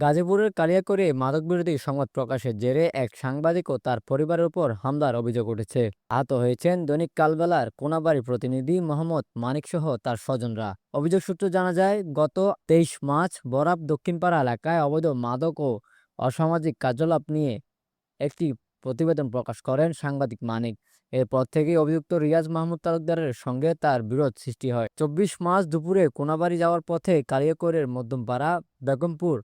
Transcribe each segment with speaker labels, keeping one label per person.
Speaker 1: গাজীপুরের কালিয়াকৈরে মাদকবিরোধী সংবাদ প্রকাশের জেরে এক সাংবাদিক ও তার পরিবারের উপর হামলার অভিযোগ উঠেছে। আহত হয়েছেন দৈনিক কালবেলার কোনাবাড়ী প্রতিনিধি মোহাম্মদ মানিকসহ তার স্বজনরা। অভিযোগ সূত্রে জানা যায়, গত 23 মার্চ বরাব দক্ষিণপাড়া এলাকায় অবৈধ মাদক ও অসামাজিক কার্যকলাপ নিয়ে একটি প্রতিবেদন প্রকাশ করেন সাংবাদিক মানিক। এরপর থেকেই অভিযুক্ত রিয়াজ মাহমুদ তালুকদারের সঙ্গে তার বিরোধ সৃষ্টি হয়। 24 মার্চ দুপুরে কোনাবাড়ি যাওয়ার পথে কালিয়াকৈরের মধ্যমপাড়া বেগমপুর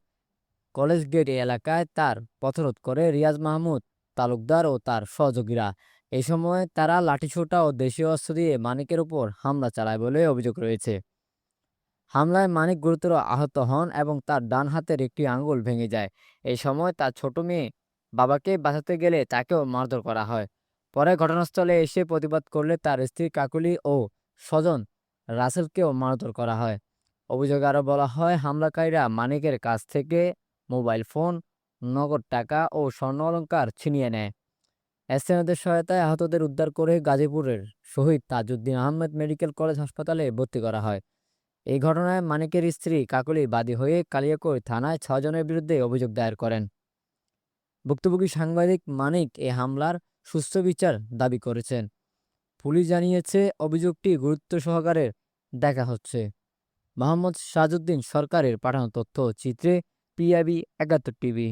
Speaker 1: কলেজ গেট এলাকায় তার পথরোধ করে রিয়াজ মাহমুদ তালুকদার ও তার সহযোগীরা। এই সময় তারা লাঠিসোঁটা ও দেশীয় অস্ত্র দিয়ে মানিকের উপর হামলা চালায় বলে অভিযোগ রয়েছে। হামলায় মানিক গুরুতর আহত হন এবং তার ডান হাতের একটি আঙ্গুল ভেঙে যায়। এই সময় তার ছোট মেয়ে বাবাকে বাঁচাতে গেলে তাকেও মারধর করা হয়। পরে ঘটনাস্থলে এসে প্রতিবাদ করলে তার স্ত্রী কাকুলি ও স্বজন রাসেলকেও মারধর করা হয়। অভিযোগে আরও বলা হয়, হামলাকারীরা মানিকের কাছ থেকে মোবাইল ফোন, নগদ টাকা ও স্বর্ণ অলংকার ছিনিয়ে নেয়। স্থানীয়দের সহায়তায় আহতদের উদ্ধার করে গাজীপুরের শহীদ তাজউদ্দিন আহমেদ মেডিকেল কলেজ হাসপাতালে ভর্তি করা হয়। এই ঘটনায় মানিকের স্ত্রী কাকলি বাদী হয়ে কালিয়াকৈর থানায় 6 জনের বিরুদ্ধে অভিযোগ দায়ের করেন। ভুক্তভোগী সাংবাদিক মানিক এ হামলার সুষ্ঠু বিচার দাবি করেছেন। পুলিশ জানিয়েছে, অভিযোগটি গুরুত্ব সহকারে দেখা হচ্ছে। মোহাম্মদ সাজউদ্দিন সরকারের পাঠানো তথ্য চিত্রে, পিআইবি ৭১ টিভি।